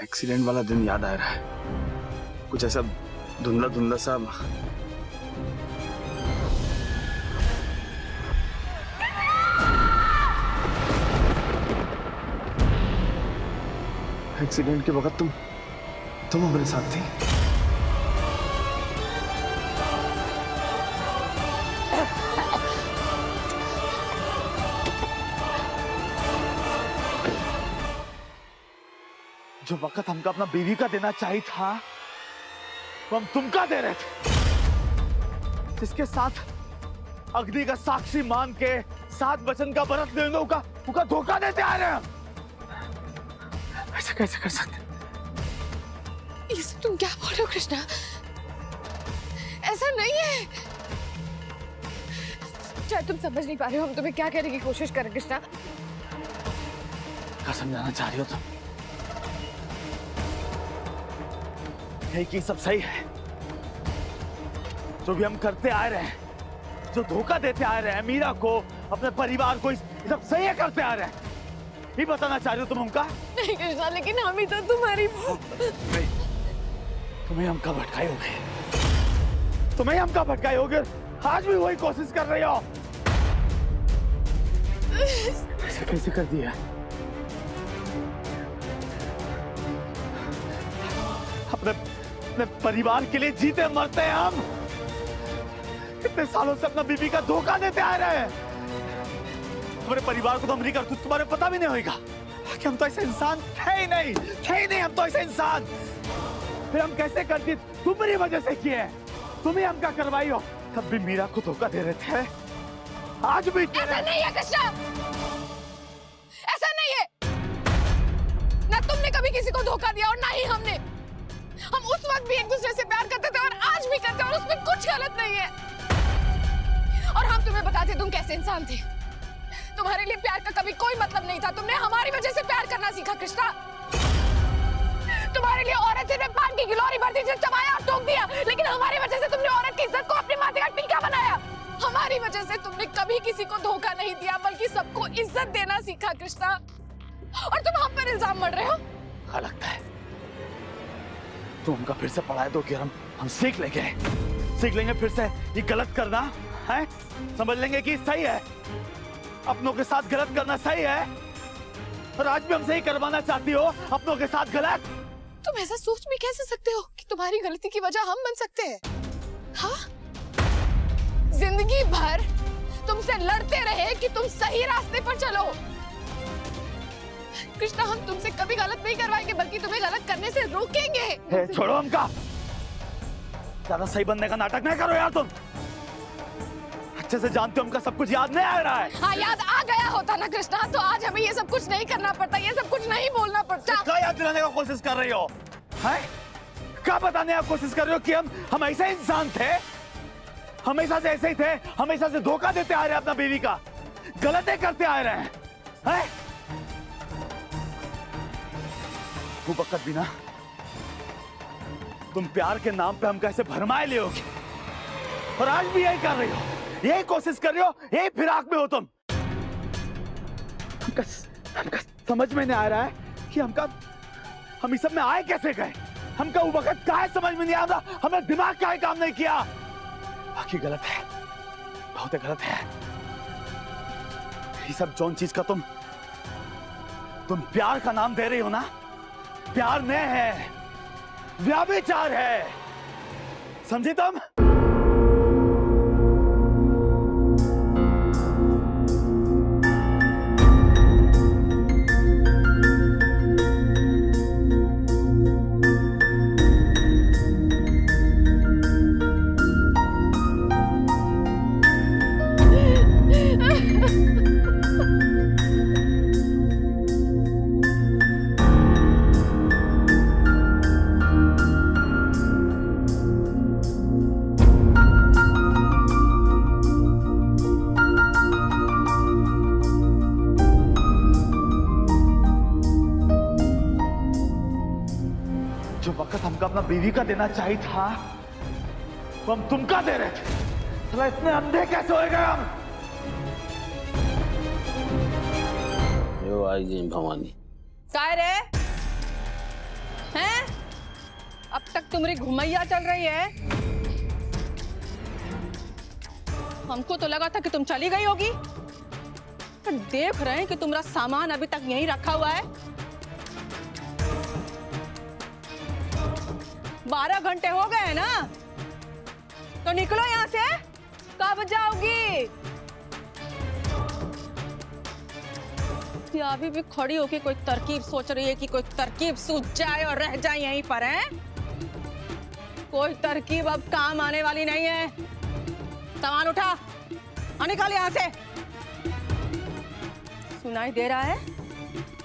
Accident वाला दिन याद आ रहा है, कुछ ऐसा धुंधला धुंधला सा। एक्सीडेंट के वक्त तुम हमारे साथ थी। जो वक्त हमको अपना बीवी का देना चाहिए था वो हम तुमका दे रहे थे, जिसके साथ अग्नि का साक्षी मान के 7 वचन का व्रत लेने का धोखा देते आ रहे हैं। ऐसा कैसे कर सकते? ये सब तुम क्या बोल रहे हो कृष्णा? ऐसा नहीं है। शायद तुम समझ नहीं पा रहे हो हम तुम्हें क्या कहने की कोशिश कर रहे हैं कृष्णा। क्या समझाना चाह रही हो तुम? यही कि सब सही है, जो भी हम करते आ रहे हैं, जो धोखा देते आ रहे हैं मीरा को, अपने परिवार को, ये सब सही है करते आ रहे हैं। ये बताना चाह रही हो तुम हमका? नहीं कृष्णा, लेकिन हम ही तो तुम्हारी तुम्हें हमका भटकाए होगे, तुम्हें हमका भटकाए होगे। आज भी वही कोशिश कर रही हो। ऐसा कैसे कर दिया? अपने परिवार के लिए जीते मरते हैं हम। कितने सालों से अपना बीवी का धोखा देते आ रहे हैं। हमारे परिवार को तो हम नहीं करते, तुम्हारे पता भी नहीं होगा कि हम तो ऐसे इंसान थे ही नहीं, हम तो ऐसे इंसान। फिर हम कैसे करती? तुम्हारी वजह से किए, तुम ही हमका करवाई हो। तब भी मीरा को धोखा दे रहे थे, आज भी ऐसा नहीं है कृष्णा, ऐसा नहीं है। ना तुमने कभी किसी को धोखा दिया और ना ही हमने। हम उस वक्त भी एक दूसरे से प्यार करते थे और आज भी करते हैं, और उसमें कुछ गलत नहीं है। और हम तुम्हें बताते तुम कैसे इंसान थे। तुम्हारे लिए प्यार का कभी कोई मतलब नहीं था। तुमने हमारी वजह से प्यार करना सीखा कृष्णा। तुम्हारे लिए औरत सिर्फ पान की गिलोरी भरती थी, चबाया और टोक दिया, लेकिन हमारी वजह से तुमने औरत की इज्जत को अपने माथे का टीका बनाया। हमारी वजह से तुमने कभी किसी को धोखा नहीं दिया, बल्कि सबको इज्जत देना सीखा कृष्णा। और तुम हम पर इल्जाम मढ़ रहे हो। क्या लगता है तुम हमका फिर से पढ़ाए दो कि हम सीख लेंगे फिर से ये गलत करना है, समझ लेंगे कि सही है, अपनों के साथ गलत करना सही है। और आज भी हमसे ही करवाना चाहती हो अपनों के साथ गलत। तुम ऐसा सोच भी कैसे सकते हो कि तुम्हारी गलती की वजह हम बन सकते हैं? हाँ? जिंदगी भर तुमसे लड़ते रहे कि तुम सही रास्ते पर चलो। कृष्णा, हम तुमसे कभी गलत नहीं करवाएंगे, बल्कि तुम्हें गलत करने से रोकेंगे। छोड़ो हमका, ज्यादा सही बनने का नाटक नहीं करो यार तुम। अच्छे से जानते हो हमका सब कुछ याद नहीं आ रहा है। हाँ, याद आ गया होता ना कृष्णा, तो आज हमें ये सब कुछ नहीं करना पड़ता, ये सब कुछ नहीं बोलना पड़ता। क्या याद दिलाने का कोशिश कर रही हो? हैं? क्या बताने की कोशिश कर रही हो कि हम ऐसे इंसान थे, हमेशा से ऐसे ही थे, हमेशा से धोखा देते आ रहे हैं अपना बीवी का, गलतें करते आ रहे हैं, हैं? वो वक्त भी ना तुम प्यार के नाम पे हम कैसे भरमाए लियोगे, और आज भी यही कर रही हो, यही कोशिश कर रही हो, यही फिराक में हो तुम। हमका समझ में नहीं आ रहा है कि हम इस सब में आए कैसे गए। हमका वो वक्त काहे समझ में नहीं आ रहा, हमें दिमाग काहे काम नहीं किया। बाकी गलत है, बहुत गलत है ये सब। जौन चीज का तुम प्यार का नाम दे रही हो ना, प्यार में है, व्याभिचार है, समझी तुम? जो वक्त हमको अपना बीवी का देना चाहिए था वो हम तुमका दे रहे थे। तो इतने अंधे कैसे हो गए हम? यो आई जी भवानी। काय रे? अब तक तुम्हारी घुमैया चल रही है। हमको तो लगा था कि तुम चली गई होगी, पर देख रहे हैं कि तुम्हारा सामान अभी तक यहीं रखा हुआ है। 12 घंटे हो गए हैं ना, तो निकलो यहाँ से। कब जाओगी? अभी भी खड़ी होके कोई तरकीब सोच रही है कि कोई तरकीब सूझ जाए और रह जाए यहीं पर है। कोई तरकीब अब काम आने वाली नहीं है। सामान उठा और निकाल यहाँ से। सुनाई दे रहा है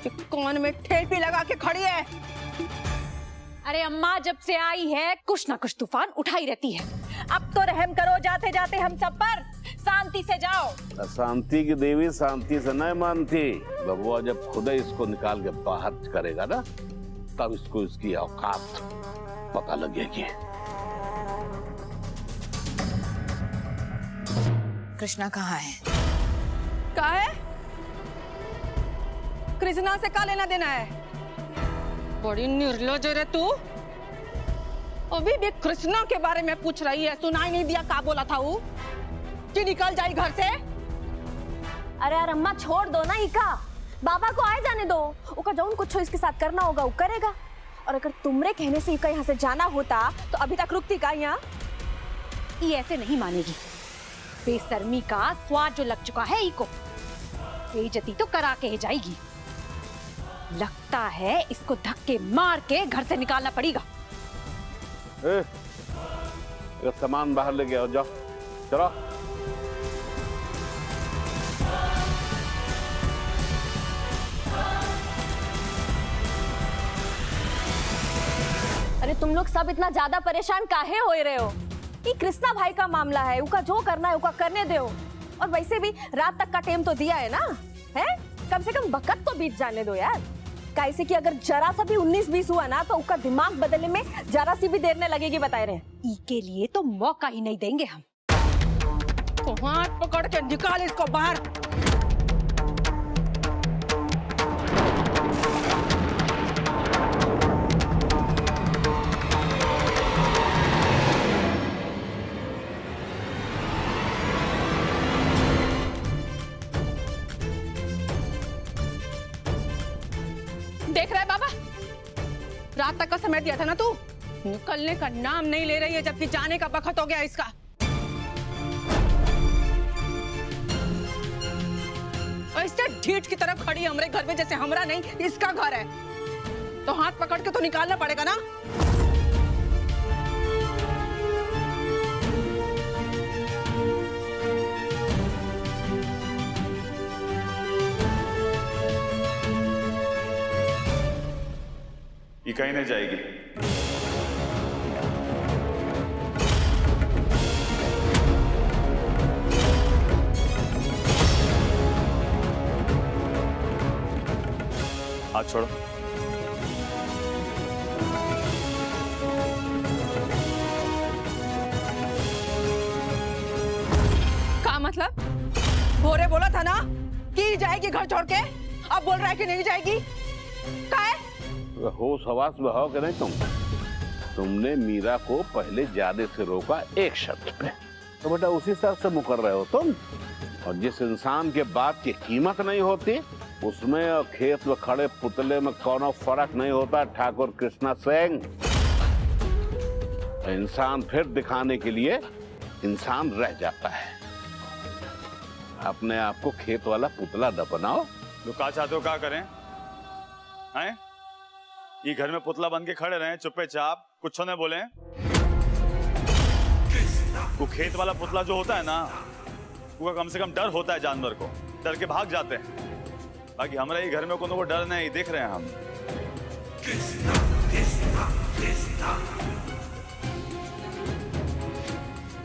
कि कौन में ठेपी लगा के खड़ी है। अरे अम्मा, जब से आई है कुछ ना कुछ तूफान उठाई रहती है। अब तो रहम करो जाते जाते हम सब पर। शांति से जाओ। शांति की देवी शांति से नहीं मानती। बबुआ जब खुद ही इसको निकाल के बाहर करेगा ना, तब इसको इसकी औकात पता लगेगी। कृष्णा कहाँ है? कहा है? कृष्णा से क्या लेना देना है? बड़ी निर्लज है तू। अभी भी कृष्णा के बारे में पूछ रही है। सुनाई नहीं दिया क्या बोला था वो कि निकल जाए घर से? अरे यार अम्मा छोड़ दो ना इका, बाबा को आए जाने दो। उका जौन कुछ इसके साथ करना होगा वो करेगा। और अगर तुमरे कहने से इका यहाँ से जाना होता तो अभी तक रुकती का यहाँ? ये ऐसे नहीं मानेगी। बेशर्मी का स्वाद जो लग चुका है इको, बेइज्जती तो करा के ही जाएगी। लगता है इसको धक्के मार के घर से निकालना पड़ेगा। सामान बाहर लेके आओ, जाओ चलो। अरे तुम लोग सब इतना ज्यादा परेशान काहे हो रहे हो? ये कृष्णा भाई का मामला है, उका जो करना है उका करने दो। और वैसे भी रात तक का टाइम तो दिया है ना, है? कम से कम वक्त तो बीत जाने दो यार। कैसे कि अगर जरा सा भी 19-20 हुआ ना तो उसका दिमाग बदलने में जरा सी भी देर न लगेगी, बताए रहे। ई के लिए तो मौका ही नहीं देंगे हम। तो हाथ पकड़ के निकाल इसको बाहर। देख रहा है बाबा, रात तक का समय दिया था ना तू, निकलने का नाम नहीं ले रही है, जबकि जाने का वक्त हो गया इसका। ऐसे ढीठ की तरफ खड़ी हमारे घर में, जैसे हमरा नहीं इसका घर है। तो हाथ पकड़ के तो निकालना पड़ेगा ना। ये कहीं नहीं जाएगी। हाथ छोड़ो। क्या मतलब? भोरे बोला था ना कि जाएगी घर छोड़ के, अब बोल रहा है कि नहीं जाएगी। क्या है? होश हवास में हो कि नहीं तुमने मीरा को पहले ज्यादा से रोका एक शर्त पे, तो बेटा उसी हिसाब से मुकर रहे हो तुम। और जिस इंसान के बात की कीमत नहीं होती उसमें और खेत में खड़े पुतले में कोनो फर्क नहीं होता। ठाकुर कृष्णा सिंह, इंसान फिर दिखाने के लिए इंसान रह जाता है। अपने आप को खेत वाला पुतला न बनाओ। तो क्या चाहते हो, क्या करें? हैं? ये घर में पुतला बन के खड़े रहे चुप्पे चाप, कुछ नहीं बोले। वो खेत वाला पुतला जो होता है ना, वो कम से कम डर होता है जानवर को, डर के भाग जाते हैं। बाकी हमारे ये घर में कोनो को डर नहीं, देख रहे हैं हम।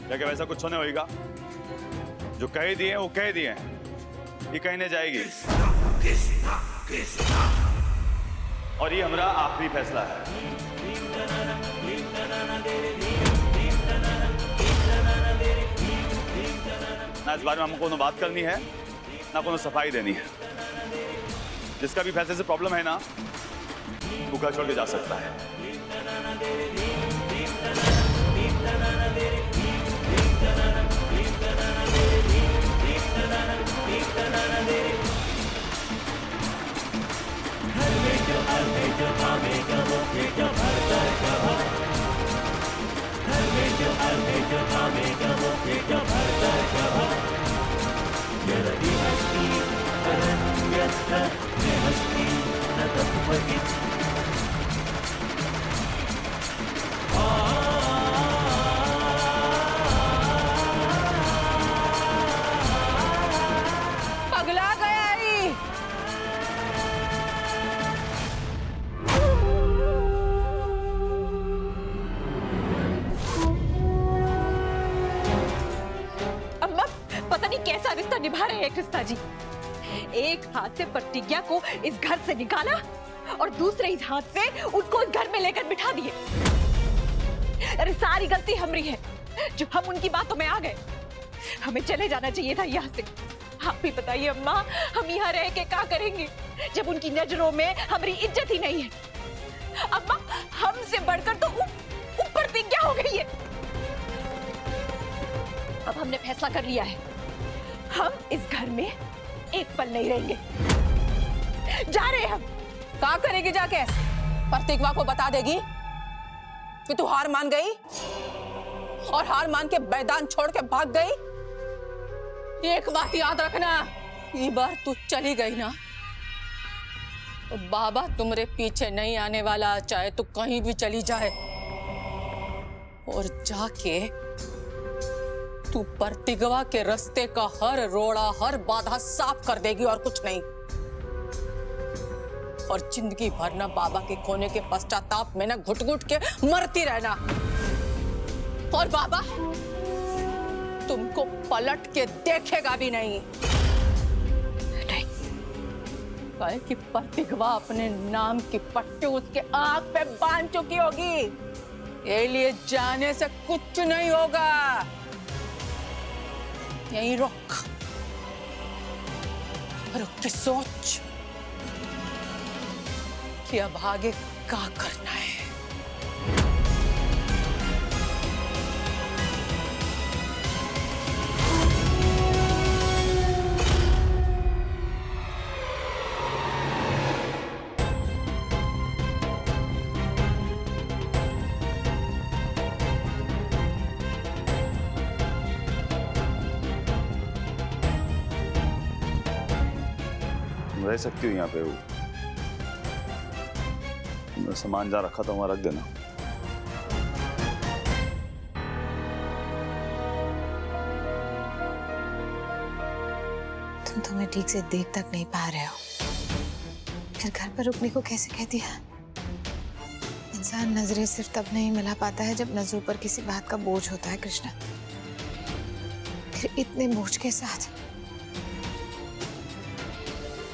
क्या वैसा कुछ नहीं होगा? जो कह दिए वो कह दिए, ये कहीं नहीं जाएगी। और ये हमारा आखिरी फैसला है। ना इस बारे में हमको कोनो बात करनी है, ना कोनो सफाई देनी है। जिसका भी फैसले से प्रॉब्लम है ना, वो घर छोड़ के जा सकता है। कैसा रिश्ता निभा रहे हैं कृष्णा जी। एक हाथ से प्रतिज्ञा को इस घर से निकाला और दूसरे इस हाथ से उसको इस घर में लेकर बिठा दिए। अरे सारी गलती हमारी है जो हम उनकी बातों में आ गए। हमें चले जाना चाहिए था यहाँ से। आप भी बताइए अम्मा, हम यहाँ रह के क्या करेंगे जब उनकी नजरों में हमारी इज्जत ही नहीं है। अम्मा, हमसे बढ़कर तो ऊपर प्रतिज्ञा हो गई है। अब हमने फैसला कर लिया है, हम इस घर में एक पल नहीं रहेंगे। जा रहे हैं हम। क्या करेगी जाके? प्रतिज्ञा को बता देगी कि तू हार मान गई और हार मान के मैदान छोड़ के भाग गई। एक बात याद रखना, ये बार तू चली गई ना तो बाबा तुम्हारे पीछे नहीं आने वाला, चाहे तू कहीं भी चली जाए। और जाके तू प्रतिज्ञा के रास्ते का हर रोड़ा, हर बाधा साफ कर देगी और कुछ नहीं। और जिंदगी भर ना बाबा के खोने के पश्चाताप में ना घुट घुट के मरती रहना। और बाबा तुमको पलट के देखेगा भी नहीं। कहे कि प्रतिज्ञा अपने नाम की पट्टी उसके आंख पे बांध चुकी होगी, ये लिए जाने से कुछ नहीं होगा। यहीं रुक के सोच कि अब आगे क्या करना है। रह सकती हूँ यहाँ पे। वो तुमने सामान जहाँ रखा था वहां रख देना। तुम तुम्हें ठीक से देख तक नहीं पा रहे हो, फिर घर पर रुकने को कैसे कह दिया? इंसान नजरें सिर्फ तब नहीं मिला पाता है जब नजरों पर किसी बात का बोझ होता है कृष्णा। फिर इतने बोझ के साथ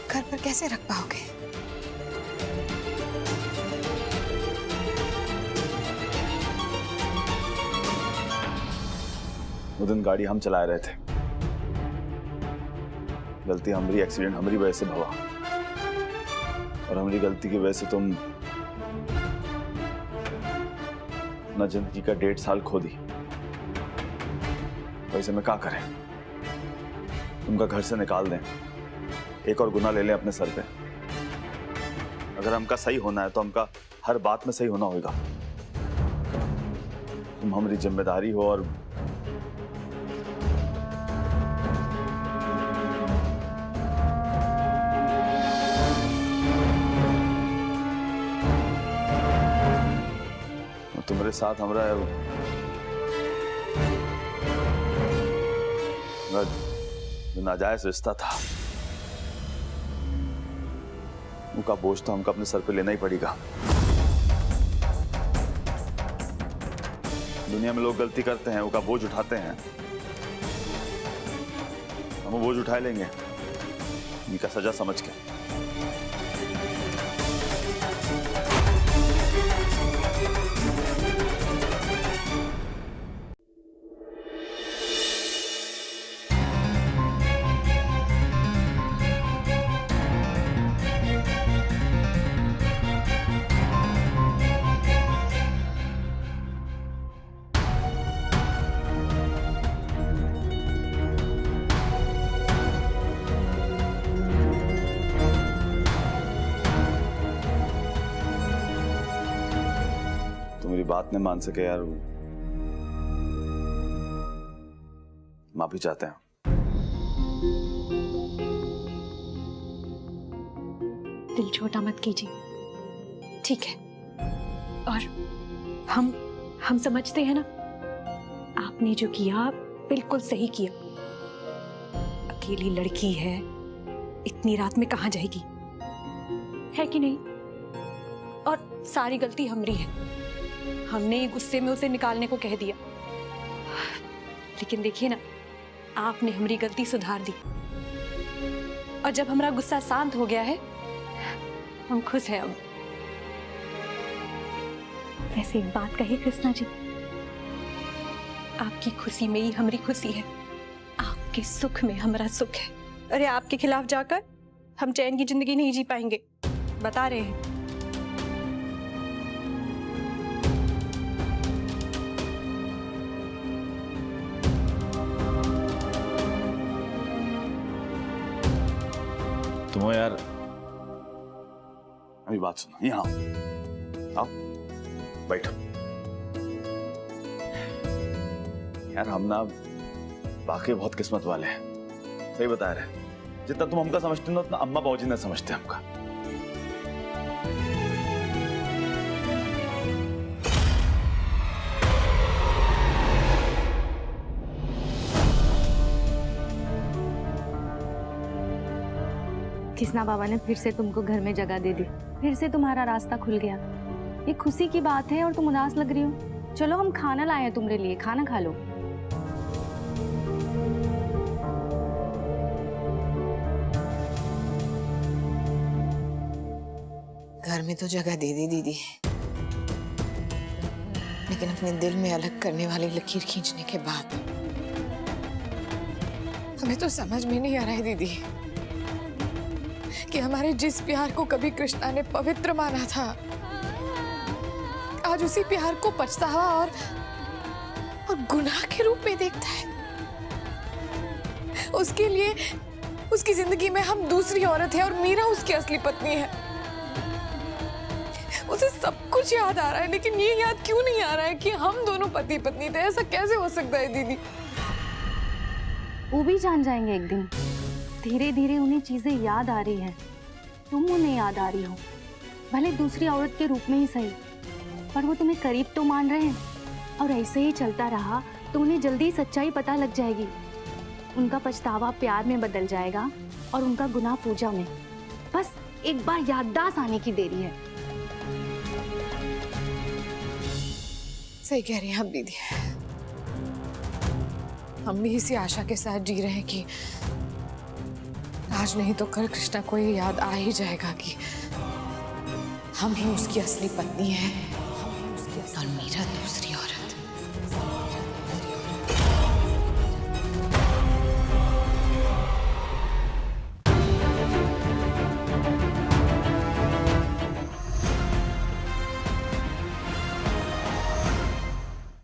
घर पर कैसे रख पाओगे? वो दिन गाड़ी हम चला रहे थे, गलती हमारी, एक्सीडेंट हमारी वजह से हुआ और हमारी गलती की वजह से तुम अपना जिंदगी का 1.5 साल खो दी। वैसे में क्या करें? तुमका घर से निकाल दें, एक और गुनाह ले लें अपने सर पे। अगर हमका सही होना है तो हमका हर बात में सही होना होगा। तुम हमारी जिम्मेदारी हो और तुम्हारे साथ हमारा नाजायज रिश्ता था, उनका बोझ तो हमको अपने सर पे लेना ही पड़ेगा। दुनिया में लोग गलती करते हैं, उनका बोझ उठाते हैं, हम बोझ उठा लेंगे इनका सजा समझ के। मेरी बात नहीं मान सके यार, माफी चाहते हैं। दिल छोटा मत कीजिए, ठीक है? और हम समझते हैं ना, आपने जो किया बिल्कुल सही किया। अकेली लड़की है, इतनी रात में कहाँ जाएगी, है कि नहीं? और सारी गलती हमारी है, हमने गुस्से में उसे निकालने को कह दिया। लेकिन देखिए ना, आपने हमारी गलती सुधार दी और जब हमारा गुस्सा शांत हो गया है हम खुश हैं अब। वैसे एक बात कही कृष्णा जी, आपकी खुशी में ही हमारी खुशी है, आपके सुख में हमारा सुख है। अरे आपके खिलाफ जाकर हम चैन की जिंदगी नहीं जी पाएंगे, बता रहे हैं। तुम यार अभी बात सुनो, यहाँ आओ बैठो। यार हम ना वाकई बहुत किस्मत वाले हैं, सही बता रहे। जितना तुम हमका समझते हो उतना अम्मा बाबूजी ने समझते हमका। कृष्णा बाबा ने फिर से तुमको घर में जगह दे दी, फिर से तुम्हारा रास्ता खुल गया। ये खुशी की बात है और तुम उदास लग रही हो। चलो हम खाना लाए हैं तुम्हारे लिए, खाना खा लो। घर में तो जगह दे दी दीदी, लेकिन अपने दिल में अलग करने वाली लकीर खींचने के बाद हमें तो समझ में नहीं आ रहा है दीदी कि हमारे जिस प्यार को कभी कृष्णा ने पवित्र माना था, आज उसी प्यार को पछतावा और गुनाह के रूप में देखता है। उसके लिए उसकी जिंदगी में हम दूसरी औरत है और मीरा उसकी असली पत्नी है। उसे सब कुछ याद आ रहा है, लेकिन ये याद क्यों नहीं आ रहा है कि हम दोनों पति पत्नी थे। ऐसा कैसे हो सकता है दीदी? वो भी जान जाएंगे एक दिन। धीरे धीरे उन्हें चीजें याद आ रही हैं, तुम उन्हें याद आ रही हो, भले दूसरी औरत के रूप में ही सही, पर वो तुम्हें करीब तो मान रहे हैं। और ऐसे ही चलता रहा तो उन्हें जल्दी सच्चाई पता लग जाएगी। उनका पछतावा प्यार में बदल जाएगा और उनका गुनाह पूजा में। बस एक बार याददाश्त आने की देरी है। सही कह रही हैं आप दीदी, हम भी इसी आशा के साथ जी रहे हैं कि आज नहीं तो कल कृष्णा को ये याद आ ही जाएगा कि हम ही उसकी असली पत्नी हैं